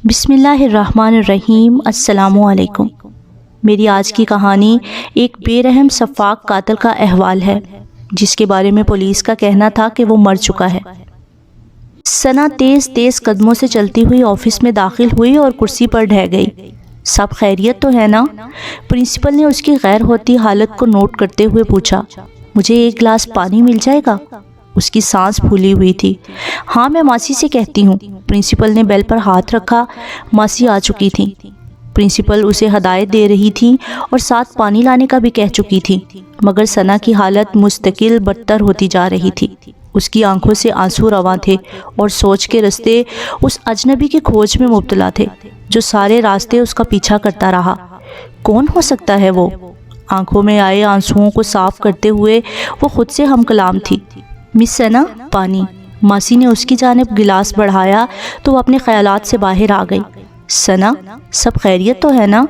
بسم اللہ الرحمن الرحیم۔ السلام علیکم۔ میری آج کی کہانی ایک بے رحم سفاک قاتل کا احوال ہے جس کے بارے میں پولیس کا کہنا تھا کہ وہ مر چکا ہے۔ ثنا تیز تیز قدموں سے چلتی ہوئی آفس میں داخل ہوئی اور کرسی پر ڈھہ گئی۔ سب خیریت تو ہے نا؟ پرنسپل نے اس کی غیر ہوتی حالت کو نوٹ کرتے ہوئے پوچھا۔ مجھے ایک گلاس پانی مل جائے گا؟ اس کی سانس پھولی ہوئی تھی۔ ہاں میں ماسی سے کہتی ہوں۔ پرنسپل نے بیل پر ہاتھ رکھا۔ ماسی آ چکی تھی۔ پرنسپل اسے ہدایت دے رہی تھی اور ساتھ پانی لانے کا بھی کہہ چکی تھی، مگر ثنا کی حالت مستقل بدتر ہوتی جا رہی تھی۔ اس کی آنکھوں سے آنسو رواں تھے اور سوچ کے رستے اس اجنبی کی کھوج میں مبتلا تھے جو سارے راستے اس کا پیچھا کرتا رہا۔ کون ہو سکتا ہے وہ؟ آنکھوں میں آئے آنسوؤں کو صاف کرتے ہوئے وہ خود سے ہم کلام تھی۔ مس ثنا، پانی۔ ماسی نے اس کی جانب گلاس بڑھایا تو وہ اپنے خیالات سے باہر آ گئی۔ ثنا، سب خیریت تو ہے نا؟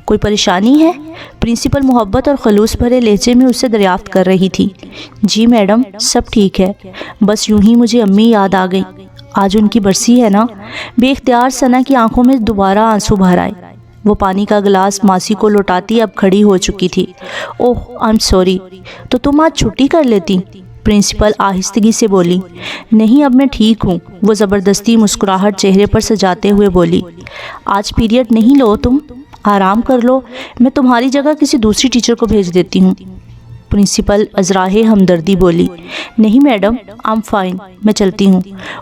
کوئی پریشانی ہے؟ پرنسپل محبت اور خلوص بھرے لہجے میں اسے دریافت کر رہی تھی۔ جی میڈم، سب ٹھیک ہے، بس یوں ہی مجھے امی یاد آ گئی۔ آج ان کی برسی ہے نا؟ بے اختیار ثنا کی آنکھوں میں دوبارہ آنسو بھر آئے۔ وہ پانی کا گلاس ماسی کو لوٹاتی اب کھڑی ہو چکی تھی۔ اوہ آئی ایم سوری، تو تم آج چھٹی کر لیتی؟ پرنسپل آہستگی سے بولی۔ نہیں، اب میں ٹھیک ہوں، وہ زبردستی مسکراہٹ چہرے پر سجاتے ہوئے بولی۔ آج پیریڈ نہیں لو تم، آرام کر لو، میں تمہاری جگہ کسی دوسری ٹیچر کو بھیج دیتی ہوں۔ پرنسپل ازراہ ہمدردی بولی۔ نہیں میڈم، آئی ایم فائن، میں چلتی ہوں۔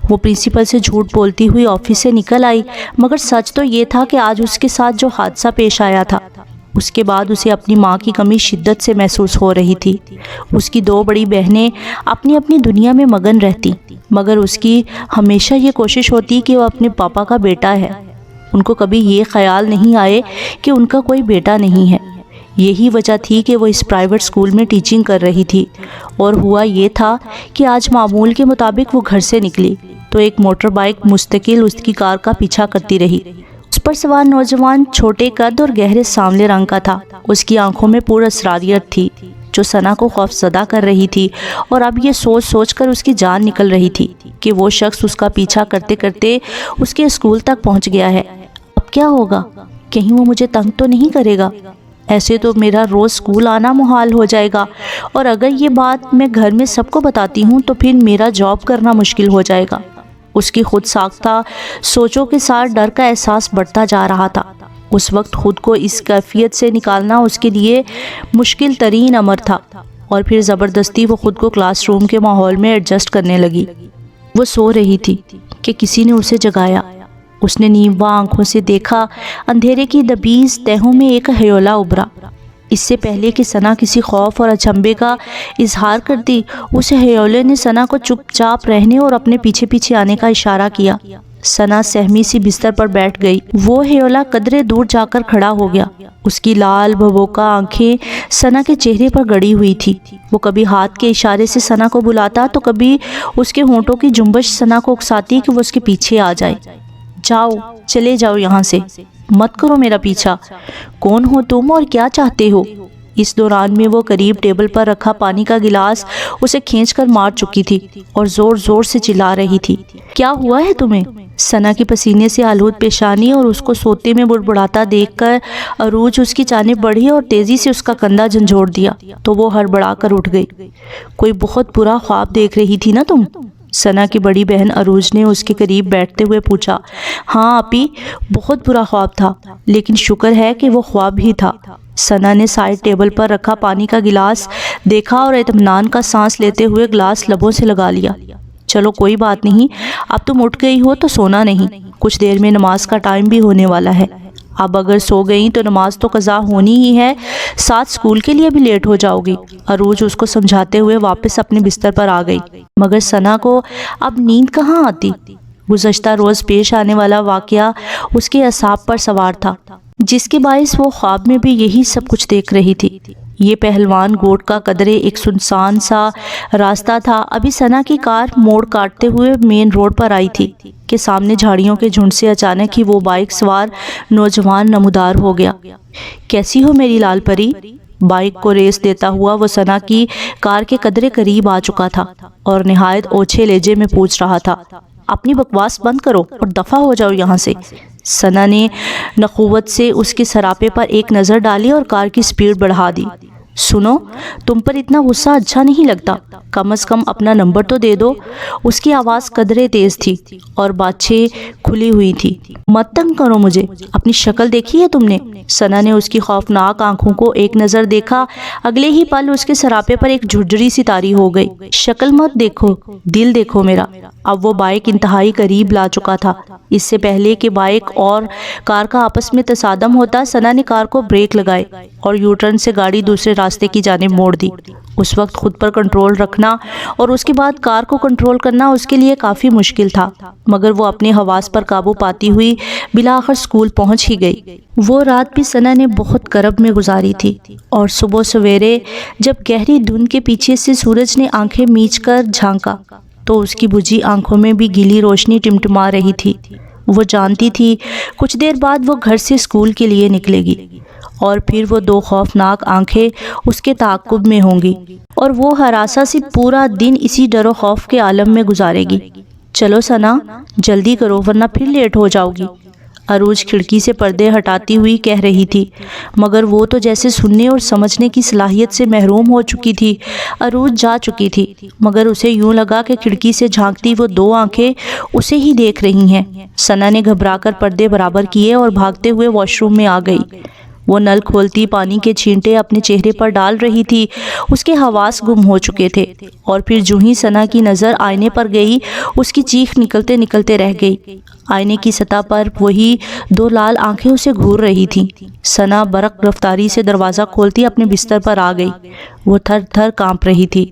وہ پرنسپل سے جھوٹ بولتی ہوئی آفس سے نکل آئی، مگر سچ تو یہ تھا کہ آج اس کے ساتھ جو حادثہ پیش آیا تھا اس کے بعد اسے اپنی ماں کی کمی شدت سے محسوس ہو رہی تھی۔ اس کی دو بڑی بہنیں اپنی اپنی دنیا میں مگن رہتی، مگر اس کی ہمیشہ یہ کوشش ہوتی کہ وہ اپنے پاپا کا بیٹا ہے۔ ان کو کبھی یہ خیال نہیں آئے کہ ان کا کوئی بیٹا نہیں ہے۔ یہی وجہ تھی کہ وہ اس پرائیویٹ اسکول میں ٹیچنگ کر رہی تھی، اور ہوا یہ تھا کہ آج معمول کے مطابق وہ گھر سے نکلی تو ایک موٹر بائک مستقل اس کی کار کا پیچھا کرتی رہی۔ اس پر سوار نوجوان چھوٹے قد اور گہرے سانولے رنگ کا تھا۔ اس کی آنکھوں میں پر اسراریت تھی جو ثنا کو خوف زدہ کر رہی تھی، اور اب یہ سوچ سوچ کر اس کی جان نکل رہی تھی کہ وہ شخص اس کا پیچھا کرتے کرتے اس کے اسکول تک پہنچ گیا ہے۔ اب کیا ہوگا؟ کہیں وہ مجھے تنگ تو نہیں کرے گا؟ ایسے تو میرا روز اسکول آنا محال ہو جائے گا، اور اگر یہ بات میں گھر میں سب کو بتاتی ہوں تو پھر میرا جاب کرنا مشکل ہو جائے گا۔ اس کی خود ساختہ سوچوں کے ساتھ ڈر کا احساس بڑھتا جا رہا تھا۔ اس وقت خود کو اس کیفیت سے نکالنا اس کے لیے مشکل ترین امر تھا، اور پھر زبردستی وہ خود کو کلاس روم کے ماحول میں ایڈجسٹ کرنے لگی۔ وہ سو رہی تھی کہ کسی نے اسے جگایا۔ اس نے نیموا آنکھوں سے دیکھا، اندھیرے کی دبیز تہوں میں ایک ہیولا ابھرا۔ اس سے پہلے کہ ثنا کسی خوف اور اچنبھے کا اظہار کرتی، اس ہیولے نے ثنا کو چپ چاپ رہنے اور اپنے پیچھے پیچھے آنے کا اشارہ کیا۔ ثنا سہمی سی بستر پر بیٹھ گئی۔ وہ ہیولا قدرے دور جا کر کھڑا ہو گیا۔ اس کی لال بھبوکا آنکھیں ثنا کے چہرے پر گڑی ہوئی تھی۔ وہ کبھی ہاتھ کے اشارے سے ثنا کو بلاتا تو کبھی اس کے ہونٹوں کی جنبش ثنا کو اکساتی کہ وہ اس کے پیچھے آ جائے۔ جاؤ، چلے جاؤ یہاں سے، مت کرو میرا پیچھا۔ کون ہو تم اور کیا چاہتے ہو؟ اس دوران میں وہ قریب ٹیبل پر رکھا پانی کا گلاس اسے کھینچ کر مار چکی تھی اور زور زور سے چلا رہی تھی۔ کیا ہوا ہے تمہیں؟ ثنا کی پسینے سے آلود پیشانی اور اس کو سوتے میں بڑبڑاتا دیکھ کر عروج اس کی جانب بڑھی اور تیزی سے اس کا کندھا جھنجھوڑ دیا تو وہ ہڑبڑا کر اٹھ گئی۔ کوئی بہت برا خواب دیکھ رہی تھی نا تم؟ ثنا کی بڑی بہن عروج نے اس کے قریب بیٹھتے ہوئے پوچھا۔ ہاں اپی، بہت برا خواب تھا، لیکن شکر ہے کہ وہ خواب ہی تھا۔ ثنا نے سائڈ ٹیبل پر رکھا پانی کا گلاس دیکھا اور اطمینان کا سانس لیتے ہوئے گلاس لبوں سے لگا لیا۔ چلو کوئی بات نہیں، اب تم اٹھ گئی ہو تو سونا نہیں، کچھ دیر میں نماز کا ٹائم بھی ہونے والا ہے۔ اب اگر سو گئیں تو نماز تو قضا ہونی ہی ہے، ساتھ اسکول کے لیے بھی لیٹ ہو جاؤ گی۔ عروج اس کو سمجھاتے ہوئے واپس اپنے بستر پر آ گئی، مگر ثنا کو اب نیند کہاں آتی؟ گزشتہ روز پیش آنے والا واقعہ اس کے اعصاب پر سوار تھا، جس کے باعث وہ خواب میں بھی یہی سب کچھ دیکھ رہی تھی۔ یہ پہلوان گوٹ کا قدرے ایک سنسان سا راستہ تھا۔ ابھی ثنا کی کار موڑ کاٹتے ہوئے مین روڈ پر آئی تھی کہ سامنے جھاڑیوں کے جھنڈ سے اچانک ہی وہ بائک سوار نوجوان نمودار ہو گیا۔ کیسی ہو میری لال پری؟ بائک کو ریس دیتا ہوا وہ ثنا کی کار کے قدرے قریب آ چکا تھا اور نہایت اوچھے لہجے میں پوچھ رہا تھا، اپنی بکواس بند کرو اور دفع ہو جاؤ یہاں سے۔ سنا نے نخوت سے اس کے سراپے پر ایک نظر ڈالی اور کار کی سپیڈ بڑھا دی۔ سنو، تم پر اتنا غصہ اچھا نہیں لگتا، کم از کم اپنا نمبر تو دے دو۔ اس کی آواز قدرے تیز تھی اور باتیں کھلی ہوئی تھی۔ مت تنگ کرو مجھے، اپنی شکل دیکھی ہے تم نے؟ سنا نے اس کی خوفناک آنکھوں کو ایک نظر دیکھا، اگلے ہی پل اس کے سراپے پر ایک جھرجھری سی طاری ہو گئی۔ شکل مت دیکھو، دل دیکھو میرا۔ اب وہ بائک انتہائی قریب لا چکا تھا۔ اس سے پہلے کہ بائک اور کار کا آپس میں تصادم ہوتا، سنا نے کار کو بریک لگائے اور یو ٹرن سے گاڑی دوسرے راستے کی جانب موڑ دی۔ اس وقت خود پر کنٹرول رکھنا اور اس کے بعد کار کو کنٹرول کرنا اس کے لیے کافی مشکل تھا، مگر وہ اپنے حواس پر قابو پاتی ہوئی بالآخر اسکول پہنچ ہی گئی۔ وہ رات بھی سنا نے بہت کرب میں گزاری تھی، اور صبح سویرے جب گہری دھند کے پیچھے سے سورج نے آنکھیں میچ کر جھانکا تو اس کی بجھی آنکھوں میں بھی گیلی روشنی ٹمٹما رہی تھی۔ وہ جانتی تھی کچھ دیر بعد وہ گھر سے اسکول کے لیے نکلے گی، اور پھر وہ دو خوفناک آنکھیں اس کے تعاقب میں ہوں گی، اور وہ ہراساں سے پورا دن اسی ڈر و خوف کے عالم میں گزارے گی۔ چلو سنا، جلدی کرو ورنہ پھر لیٹ ہو جاؤ گی، عروج کھڑکی سے پردے ہٹاتی ہوئی کہہ رہی تھی، مگر وہ تو جیسے سننے اور سمجھنے کی صلاحیت سے محروم ہو چکی تھی۔ عروج جا چکی تھی، مگر اسے یوں لگا کہ کھڑکی سے جھانکتی وہ دو آنکھیں اسے ہی دیکھ رہی ہیں۔ سنا نے گھبرا کر پردے برابر کیے اور بھاگتے ہوئے واش روم میں آ گئی۔ وہ نل کھولتی پانی کے چھینٹے اپنے چہرے پر ڈال رہی تھی۔ اس کے حواس گم ہو چکے تھے، اور پھر جو ہی سنا کی نظر آئینے پر گئی، اس کی چیخ نکلتے نکلتے رہ گئی۔ آئینے کی سطح پر وہی دو لال آنکھیں اسے گھور رہی تھیں۔ سنا برق رفتاری سے دروازہ کھولتی اپنے بستر پر آ گئی۔ وہ تھر تھر کانپ رہی تھی۔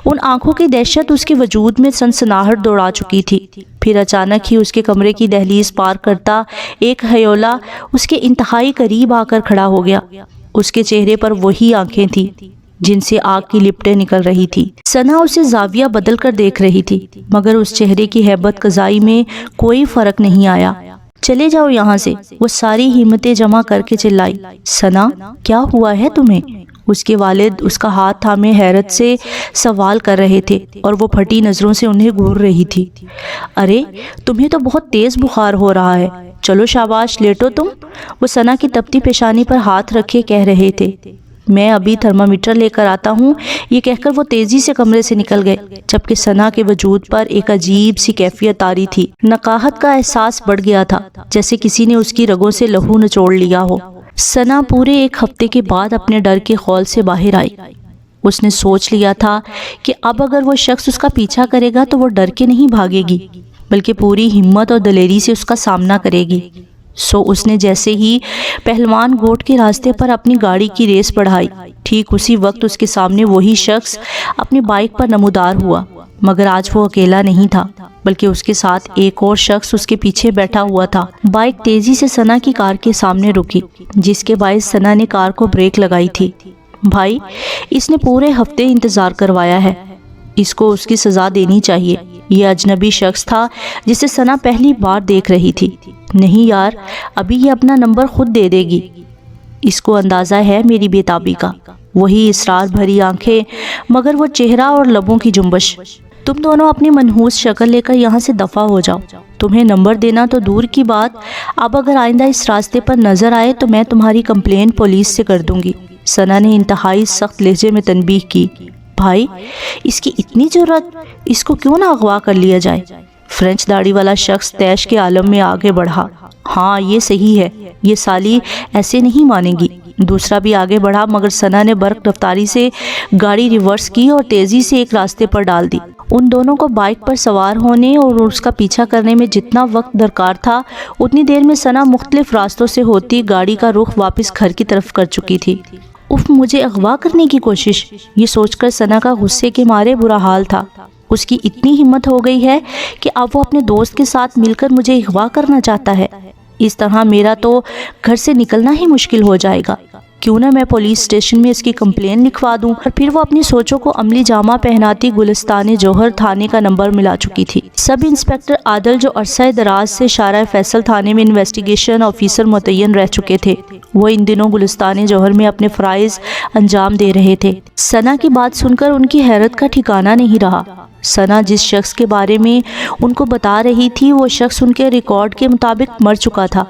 ان آنکھوں کی دہشت اس کے وجود میں سنسناہٹ دوڑا چکی تھی۔ پھر اچانک ہی اس کے کمرے کی دہلیز پار کرتا ایک ہیولا اس کے انتہائی قریب آ کر کھڑا ہو گیا۔ اس کے چہرے پر وہی آنکھیں تھیں جن سے آگ کی لپٹیں نکل رہی تھی۔ سنا اسے زاویہ بدل کر دیکھ رہی تھی، مگر اس چہرے کی ہیبت قضائی میں کوئی فرق نہیں آیا۔ چلے جاؤ یہاں سے، وہ ساری ہمتیں جمع کر کے چلائی۔ سنا، کیا ہوا ہے تمہیں؟ اس کے والد اس کا ہاتھ تھامے حیرت سے سوال کر رہے تھے، اور وہ پھٹی نظروں سے انہیں گھور رہی تھی۔ ارے تمہیں تو بہت تیز بخار ہو رہا ہے، چلو شاباش لیٹو تم، وہ سنا کی تپتی پیشانی پر ہاتھ رکھے کہہ رہے تھے۔ میں ابھی تھرمامیٹر لے کر آتا ہوں، یہ کہہ کر وہ تیزی سے کمرے سے نکل گئے، جبکہ سنا کے وجود پر ایک عجیب سی کیفیت طاری تھی۔ نقاہت کا احساس بڑھ گیا تھا، جیسے کسی نے اس کی رگوں سے لہو نچوڑ لیا ہو۔ سنا پورے ایک ہفتے کے بعد اپنے ڈر کے خول سے باہر آئی۔ اس نے سوچ لیا تھا کہ اب اگر وہ شخص اس کا پیچھا کرے گا تو وہ ڈر کے نہیں بھاگے گی، بلکہ پوری ہمت اور دلیری سے اس کا سامنا کرے گی۔ سو اس نے جیسے ہی پہلوان گوٹ کے راستے پر اپنی گاڑی کی ریس بڑھائی، ٹھیک اسی وقت اس کے سامنے وہی شخص اپنی بائک پر نمودار ہوا، مگر آج وہ اکیلا نہیں تھا، بلکہ اس کے ساتھ ایک اور شخص اس کے پیچھے بیٹھا ہوا تھا۔ بائک تیزی سے سنا کی کار کے سامنے رکی، جس کے باعث سنا نے کار کو بریک لگائی تھی۔ بھائی، اس نے پورے ہفتے انتظار کروایا ہے، اس کو اس کی سزا دینی چاہیے۔ یہ اجنبی شخص تھا جسے سنا پہلی بار دیکھ رہی تھی۔ نہیں یار، ابھی یہ اپنا نمبر خود دے دے گی، اس کو اندازہ ہے میری بے تابی کا۔ وہی اسرار بھری آنکھیں، مگر وہ چہرہ اور لبوں کی جنبش۔ تم دونوں اپنی منحوس شکل لے کر یہاں سے دفع ہو جاؤ، تمہیں نمبر دینا تو دور کی بات، اب اگر آئندہ اس راستے پر نظر آئے تو میں تمہاری کمپلین پولیس سے کر دوں گی۔ سنا نے انتہائی سخت لہجے میں تنبیہ کی۔ بھائی، اس کی اتنی جرأت، اس کو کیوں نہ اغوا کر لیا جائے؟ فرینچ داڑھی والا شخص تیش کے عالم میں آگے بڑھا۔ ہاں یہ صحیح ہے، یہ سالی ایسے نہیں مانے گی۔ دوسرا بھی آگے بڑھا، مگر سنا نے برق رفتاری سے گاڑی ریورس کی اور تیزی سے ایک راستے پر ڈال دی۔ ان دونوں کو بائک پر سوار ہونے اور اس کا پیچھا کرنے میں جتنا وقت درکار تھا، اتنی دیر میں سنا مختلف راستوں سے ہوتی گاڑی کا رخ واپس گھر کی طرف کر چکی تھی۔ اف، مجھے اغوا کرنے کی کوشش، یہ سوچ کر سنا کا غصے کے مارے برا حال تھا۔ اس کی اتنی ہمت ہو گئی ہے کہ اب وہ اپنے دوست کے ساتھ مل کر مجھے اغوا کرنا چاہتا ہے۔ اس طرح میرا تو گھر سے نکلنا ہی مشکل ہو جائے گا۔ کیوں نہ میں پولیس اسٹیشن میں اس کی کمپلین لکھوا دوں۔ اور پھر وہ اپنی سوچوں کو عملی جامہ پہناتی گلستان جوہر تھانے کا نمبر ملا چکی تھی۔ سب انسپکٹر عادل جو عرصہ دراز سے شارع فیصل تھانے میں انویسٹیگیشن آفیسر متعین رہ چکے تھے، وہ ان دنوں گلستان جوہر میں اپنے فرائض انجام دے رہے تھے۔ ثنا کی بات سن کر ان کی حیرت کا ٹھکانہ نہیں رہا۔ ثنا جس شخص کے بارے میں ان کو بتا رہی تھی وہ شخص ان کے ریکارڈ کے مطابق مر چکا تھا۔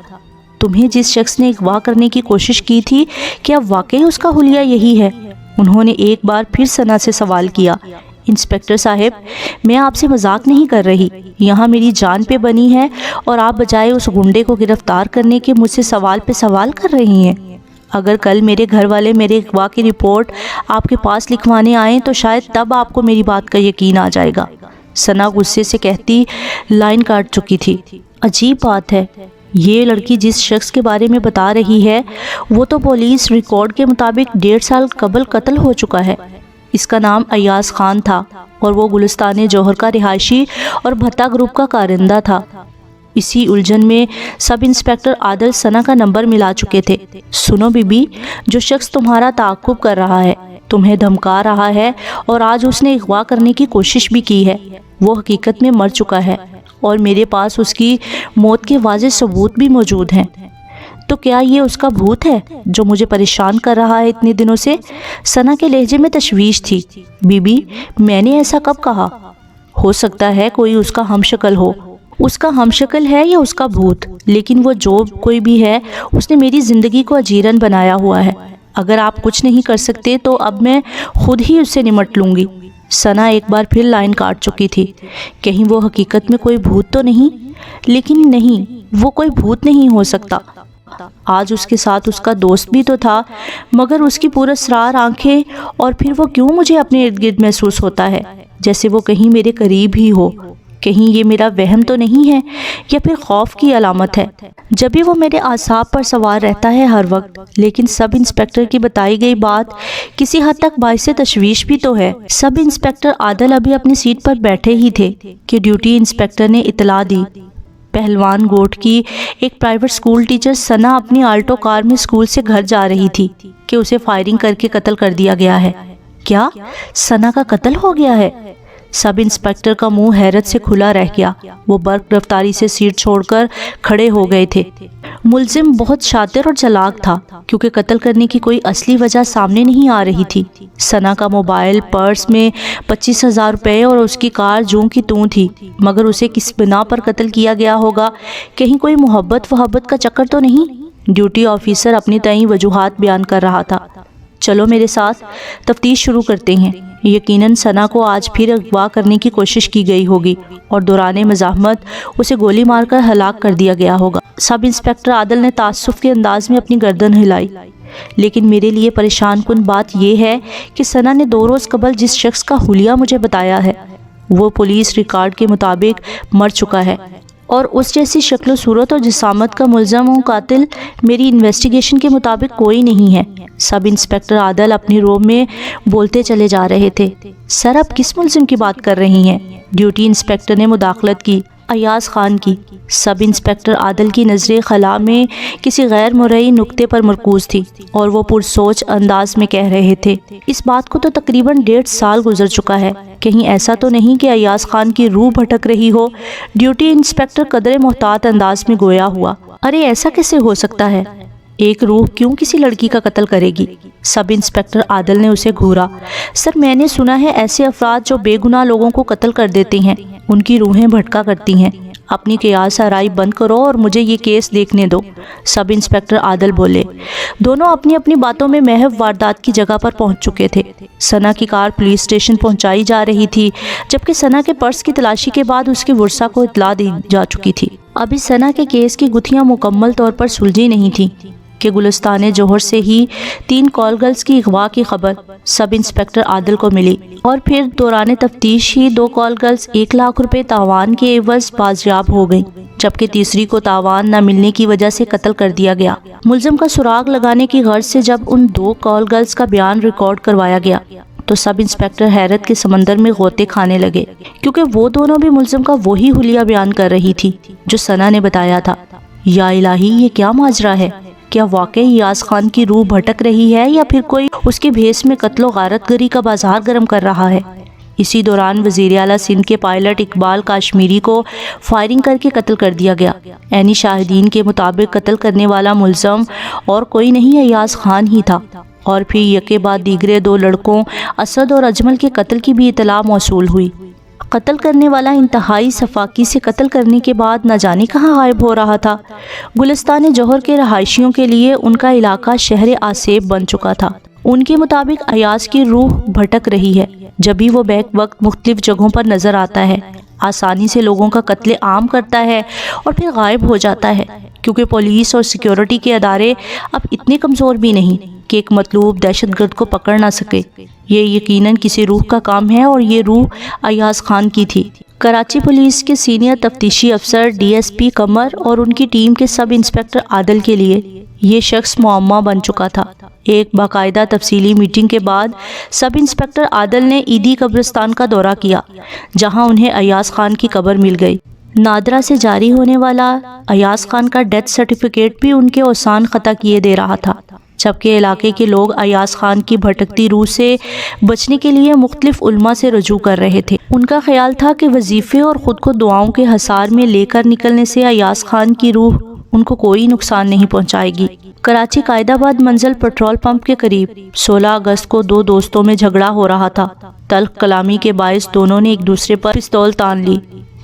تمہیں جس شخص نے اغوا کرنے کی کوشش کی تھی، کیا واقعی اس کا حلیہ یہی ہے؟ انہوں نے ایک بار پھر ثنا سے سوال کیا۔ انسپکٹر صاحب، میں آپ سے مذاق نہیں کر رہی، یہاں میری جان پہ بنی ہے اور آپ بجائے اس گنڈے کو گرفتار کرنے کے مجھ سے سوال پہ سوال کر رہی ہیں۔ اگر کل میرے گھر والے میرے اغوا کی رپورٹ آپ کے پاس لکھوانے آئیں تو شاید تب آپ کو میری بات کا یقین آ جائے گا۔ ثنا غصے سے کہتی لائن کاٹ چکی تھی۔ عجیب بات ہے، یہ لڑکی جس شخص کے بارے میں بتا رہی ہے وہ تو پولیس ریکارڈ کے مطابق 1.5 سال قبل قتل ہو چکا ہے۔ اس کا نام ایاز خان تھا اور وہ گلستان جوہر کا رہائشی اور بھٹا گروپ کا کارندہ تھا۔ اسی الجھن میں سب انسپکٹر عادل ثنا کا نمبر ملا چکے تھے۔ سنو بی بی، جو شخص تمہارا تعاقب کر رہا ہے، تمہیں دھمکا رہا ہے اور آج اس نے اغوا کرنے کی کوشش بھی کی ہے، وہ حقیقت میں مر چکا ہے اور میرے پاس اس کی موت کے واضح ثبوت بھی موجود ہیں۔ تو کیا یہ اس کا بھوت ہے جو مجھے پریشان کر رہا ہے اتنے دنوں سے؟ ثنا کے لہجے میں تشویش تھی۔ بی بی، میں نے ایسا کب کہا؟ ہو سکتا ہے کوئی اس کا ہم شکل ہو۔ اس کا ہم شکل ہے یا اس کا بھوت، لیکن وہ جو کوئی بھی ہے اس نے میری زندگی کو اجیرن بنایا ہوا ہے۔ اگر آپ کچھ نہیں کر سکتے تو اب میں خود ہی اس سے نمٹ لوں گی۔ ثنا ایک بار پھر لائن کاٹ چکی تھی۔ کہیں وہ حقیقت میں کوئی بھوت تو نہیں؟ لیکن نہیں، وہ کوئی بھوت نہیں ہو سکتا۔ آج اس کے ساتھ اس کا دوست بھی تو تھا، مگر اس کی پراسرار آنکھیں، اور پھر وہ کیوں مجھے اپنے ارد گرد محسوس ہوتا ہے جیسے وہ کہیں میرے قریب ہی ہو؟ کہیں یہ میرا وہم تو نہیں ہے یا پھر خوف کی علامت ہے؟ جب بھی وہ میرے اعصاب پر سوار رہتا ہے ہر وقت، لیکن سب انسپکٹر کی بتائی گئی بات کسی حد تک باعث تشویش بھی تو ہے۔ سب انسپکٹر عادل ابھی اپنی سیٹ پر بیٹھے ہی تھے کہ ڈیوٹی انسپکٹر نے اطلاع دی۔ پہلوان گوٹ کی ایک پرائیویٹ اسکول ٹیچر ثنا اپنی آلٹو کار میں اسکول سے گھر جا رہی تھی کہ اسے فائرنگ کر کے قتل کر دیا گیا ہے۔ کیا ثنا کا قتل ہو گیا ہے؟ سب انسپکٹر کا منہ حیرت سے کھلا رہ گیا۔ وہ برق رفتاری سے سیٹ چھوڑ کر کھڑے ہو گئے تھے۔ ملزم بہت شاطر اور چلاک تھا کیونکہ قتل کرنے کی کوئی اصلی وجہ سامنے نہیں آ رہی تھی۔ ثنا کا موبائل، پرس میں 25,000 روپے اور اس کی کار جوں کی توں تھی، مگر اسے کس بنا پر قتل کیا گیا ہوگا؟ کہیں کوئی محبت کا چکر تو نہیں؟ ڈیوٹی آفیسر اپنی تعین وجوہات بیان کر رہا تھا۔ چلو میرے ساتھ، تفتیش شروع کرتے ہیں۔ یقیناً ثنا کو آج پھر اغوا کرنے کی کوشش کی گئی ہوگی اور دوران مزاحمت اسے گولی مار کر ہلاک کر دیا گیا ہوگا۔ سب انسپکٹر عادل نے تعصب کے انداز میں اپنی گردن ہلائی۔ لیکن میرے لیے پریشان کن بات یہ ہے کہ ثنا نے 2 روز قبل جس شخص کا حلیہ مجھے بتایا ہے وہ پولیس ریکارڈ کے مطابق مر چکا ہے، اور اس جیسی شکل و صورت اور جسامت کا ملزم و قاتل میری انویسٹیگیشن کے مطابق کوئی نہیں ہے۔ سب انسپکٹر عادل اپنی رو میں بولتے چلے جا رہے تھے۔ سر، آپ کس ملزم کی بات کر رہی ہیں؟ ڈیوٹی انسپکٹر نے مداخلت کی۔ ایاز خان کی۔ سب انسپکٹر عادل کی نظر خلا میں کسی غیر مرئی نقطے پر مرکوز تھی اور وہ پرسوچ انداز میں کہہ رہے تھے، اس بات کو تو تقریباً 1.5 سال گزر چکا ہے، کہیں ایسا تو نہیں کہ ایاز خان کی روح بھٹک رہی ہو؟ ڈیوٹی انسپکٹر قدرے محتاط انداز میں گویا ہوا، ارے ایسا کیسے ہو سکتا ہے؟ ایک روح کیوں کسی لڑکی کا قتل کرے گی؟ سب انسپکٹر عادل نے اسے گھورا۔ سر، میں نے سنا ہے ایسے افراد جو بے گناہ لوگوں کو قتل کر دیتے ہیں ان کی روحیں بھٹکا کرتی ہیں۔ اپنی قیاس آرائی بند کرو اور مجھے یہ کیس دیکھنے دو، سب انسپکٹر عادل بولے۔ دونوں اپنی اپنی باتوں میں محو واردات کی جگہ پر پہنچ چکے تھے۔ ثنا کی کار پولیس اسٹیشن پہنچائی جا رہی تھی، جبکہ ثنا کے پرس کی تلاشی کے بعد اس کی ورثہ کو اطلاع دی جا چکی تھی۔ ابھی ثنا کے کیس کی گتھیاں مکمل طور پر سلجھی نہیں تھیں کہ گلستان جوہر سے ہی 3 کال گرلز کی اغوا کی خبر سب انسپکٹر عادل کو ملی، اور پھر دوران تفتیش ہی 2 کال گرلز 1 لاکھ روپے تاوان کے عوض بازیاب ہو گئیں، جبکہ تیسری کو تاوان نہ ملنے کی وجہ سے قتل کر دیا گیا۔ ملزم کا سراغ لگانے کی غرض سے جب ان 2 کال گرلز کا بیان ریکارڈ کروایا گیا تو سب انسپکٹر حیرت کے سمندر میں غوطے کھانے لگے، کیونکہ وہ دونوں بھی ملزم کا وہی حلیہ بیان کر رہی تھی جو ثنا نے بتایا تھا۔ یا الہی، یہ کیا ماجرا ہے؟ کیا واقعی ایاز خان کی روح بھٹک رہی ہے یا پھر کوئی اس کے بھیس میں قتل و غارت گری کا بازار گرم کر رہا ہے؟ اسی دوران وزیر اعلیٰ سندھ کے پائلٹ اقبال کاشمیری کو فائرنگ کر کے قتل کر دیا گیا۔ عینی شاہدین کے مطابق قتل کرنے والا ملزم اور کوئی نہیں ایاز خان ہی تھا، اور پھر یکے بعد دیگرے 2 لڑکوں اسد اور اجمل کے قتل کی بھی اطلاع موصول ہوئی۔ قتل کرنے والا انتہائی سفاکی سے قتل کرنے کے بعد نہ جانے کہاں غائب ہو رہا تھا۔ گلستان جوہر کے رہائشیوں کے لیے ان کا علاقہ شہر آسیب بن چکا تھا۔ ان کے مطابق ایاز کی روح بھٹک رہی ہے، جب بھی وہ بیک وقت مختلف جگہوں پر نظر آتا ہے، آسانی سے لوگوں کا قتل عام کرتا ہے اور پھر غائب ہو جاتا ہے، کیونکہ پولیس اور سیکیورٹی کے ادارے اب اتنے کمزور بھی نہیں کہ ایک مطلوب دہشت گرد کو پکڑ نہ سکے۔ یہ یقیناً کسی روح کا کام ہے اور یہ روح ایاز خان کی تھی۔ کراچی پولیس کے سینئر تفتیشی افسر ڈی ایس پی قمر اور ان کی ٹیم کے سب انسپکٹر عادل کے لیے یہ شخص معمہ بن چکا تھا۔ ایک باقاعدہ تفصیلی میٹنگ کے بعد سب انسپکٹر عادل نے عیدی قبرستان کا دورہ کیا، جہاں انہیں ایاز خان کی قبر مل گئی۔ نادرہ سے جاری ہونے والا ایاز خان کا ڈیتھ سرٹیفکیٹ بھی ان کے اوسان قطع کیے دے رہا تھا، جبکہ علاقے کے لوگ ایاز خان کی بھٹکتی روح سے بچنے کے لیے مختلف علماء سے رجوع کر رہے تھے۔ ان کا خیال تھا کہ وظیفے اور خود کو دعاؤں کے حصار میں لے کر نکلنے سے ایاز خان کی روح ان کو کوئی نقصان نہیں پہنچائے گی۔ کراچی قائد آباد منزل پیٹرول پمپ کے قریب 16 اگست کو 2 دوستوں میں جھگڑا ہو رہا تھا۔ تلخ کلامی کے باعث دونوں نے ایک دوسرے پر پستول تان لی۔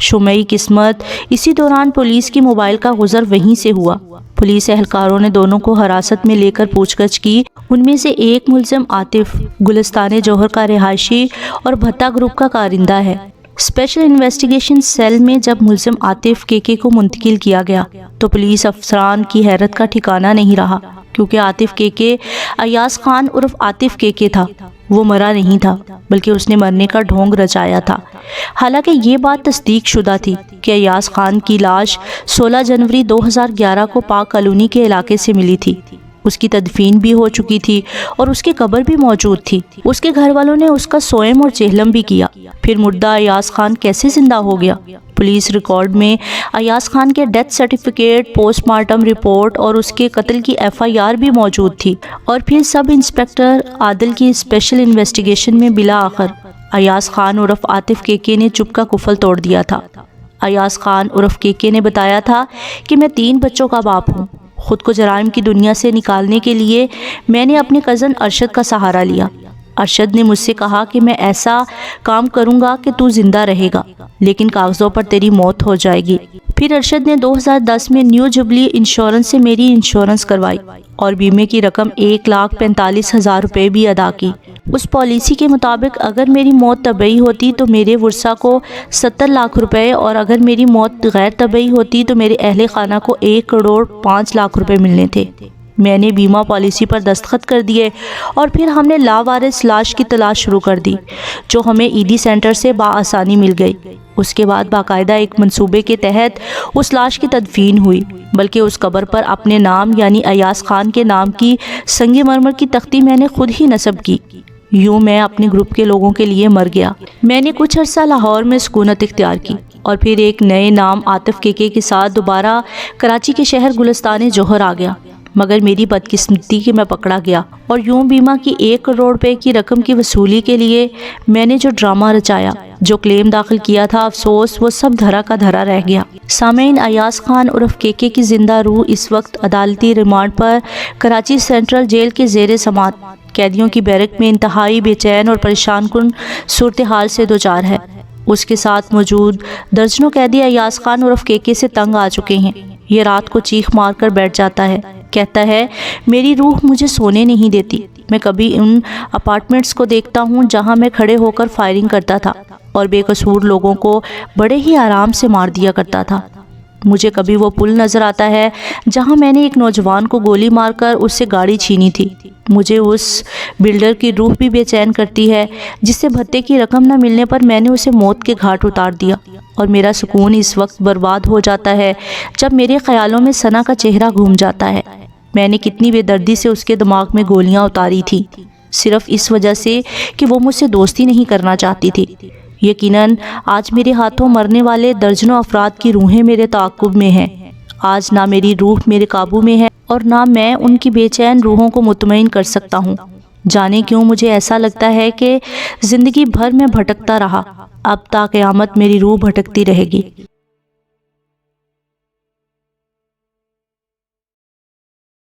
شمعی قسمت اسی دوران پولیس کی موبائل کا گزر وہیں سے ہوا۔ پولیس اہلکاروں نے دونوں کو حراست میں لے کر پوچھ گچھ کی۔ ان میں سے ایک ملزم عاطف گلستان جوہر کا رہائشی اور بھٹا گروپ کا کارندہ ہے۔ اسپیشل انویسٹیگیشن سیل میں جب ملزم عاطف کے کو منتقل کیا گیا تو پولیس افسران کی حیرت کا ٹھکانہ نہیں رہا، کیونکہ عاطف کے ایاز خان عرف عاطف کے تھا۔ وہ مرا نہیں تھا، بلکہ اس نے مرنے کا ڈھونگ رچایا تھا۔ حالانکہ یہ بات تصدیق شدہ تھی کہ ایاز خان کی لاش 16 جنوری 2011 کو پاک کالونی کے علاقے سے ملی تھی۔ اس کی تدفین بھی ہو چکی تھی اور اس کی قبر بھی موجود تھی۔ اس کے گھر والوں نے اس کا سوئم اور چہلم بھی کیا۔ پھر مردہ ایاز خان کیسے زندہ ہو گیا؟ پولیس ریکارڈ میں ایاز خان کے death certificate, post mortem report اور اس کے قتل کی FIR بھی موجود تھی۔ اور پھر سب انسپکٹر عادل کی اسپیشل انویسٹیگیشن میں بالآخر ایاز خان عرف عاطف کے نے چپ کا کفل توڑ دیا تھا۔ ایاز خان عرف کے نے بتایا تھا کہ میں 3 بچوں کا باپ ہوں۔ خود کو جرائم کی دنیا سے نکالنے کے لیے میں نے اپنے کزن ارشد کا سہارا لیا۔ ارشد نے مجھ سے کہا کہ میں ایسا کام کروں گا کہ تو زندہ رہے گا، لیکن کاغذوں پر تیری موت ہو جائے گی۔ پھر ارشد نے 2010 میں نیو جبلی انشورنس سے میری انشورنس کروائی اور بیمے کی رقم 1,45,000 روپے بھی ادا کی۔ اس پالیسی کے مطابق اگر میری موت طبعی ہوتی تو میرے ورثاء کو 70 لاکھ روپے، اور اگر میری موت غیر طبعی ہوتی تو میرے اہل خانہ کو 1,05,00,000 روپے ملنے تھے۔ میں نے بیمہ پالیسی پر دستخط کر دیے اور پھر ہم نے لاوارث لاش کی تلاش شروع کر دی، جو ہمیں ایڈی سینٹر سے بآسانی مل گئی۔ اس کے بعد باقاعدہ ایک منصوبے کے تحت اس لاش کی تدفین ہوئی، بلکہ اس قبر پر اپنے نام یعنی ایاز خان کے نام کی سنگ مرمر کی تختی میں نے خود ہی نصب کی۔ یوں میں اپنے گروپ کے لوگوں کے لیے مر گیا۔ میں نے کچھ عرصہ لاہور میں سکونت اختیار کی اور پھر ایک نئے نام عاطف کے ساتھ دوبارہ کراچی کے شہر گلستان جوہر آ گیا، مگر میری بدقسمتی کہ میں پکڑا گیا، اور یوں بیمہ کی 1 کروڑ روپے کی رقم کی وصولی کے لیے میں نے جو ڈرامہ رچایا، جو کلیم داخل کیا تھا، افسوس وہ سب دھرا کا دھرا رہ گیا۔ سامعین، ایاز خان عرف کے کی زندہ روح اس وقت عدالتی ریمانڈ پر کراچی سینٹرل جیل کے زیر سماعت قیدیوں کی بیرک میں انتہائی بے چین اور پریشان کن صورتحال سے دوچار ہے۔ اس کے ساتھ موجود درجنوں قیدی ایاز خان عرف کے سے تنگ آ چکے ہیں۔ یہ رات کو چیخ مار کر بیٹھ جاتا ہے، کہتا ہے میری روح مجھے سونے نہیں دیتی۔ میں کبھی ان اپارٹمنٹس کو دیکھتا ہوں جہاں میں کھڑے ہو کر فائرنگ کرتا تھا اور بے قصور لوگوں کو بڑے ہی آرام سے مار دیا کرتا تھا۔ مجھے کبھی وہ پل نظر آتا ہے جہاں میں نے ایک نوجوان کو گولی مار کر اس سے گاڑی چھینی تھی۔ مجھے اس بلڈر کی روح بھی بے چین کرتی ہے جس سے بھتے کی رقم نہ ملنے پر میں نے اسے موت کے گھاٹ اتار دیا، اور میرا سکون اس وقت برباد ہو جاتا ہے جب میرے خیالوں میں ثنا کا چہرہ گھوم جاتا ہے۔ میں نے کتنی بے دردی سے اس کے دماغ میں گولیاں اتاری تھی، صرف اس وجہ سے کہ وہ مجھ سے دوستی نہیں کرنا چاہتی تھی۔ یقیناً آج میرے ہاتھوں مرنے والے درجنوں افراد کی روحیں میرے تعاقب میں ہیں۔ آج نہ میری روح میرے قابو میں ہے اور نہ میں ان کی بے چین روحوں کو مطمئن کر سکتا ہوں۔ جانے کیوں مجھے ایسا لگتا ہے کہ زندگی بھر میں بھٹکتا رہا، اب تا قیامت میری روح بھٹکتی رہے گی۔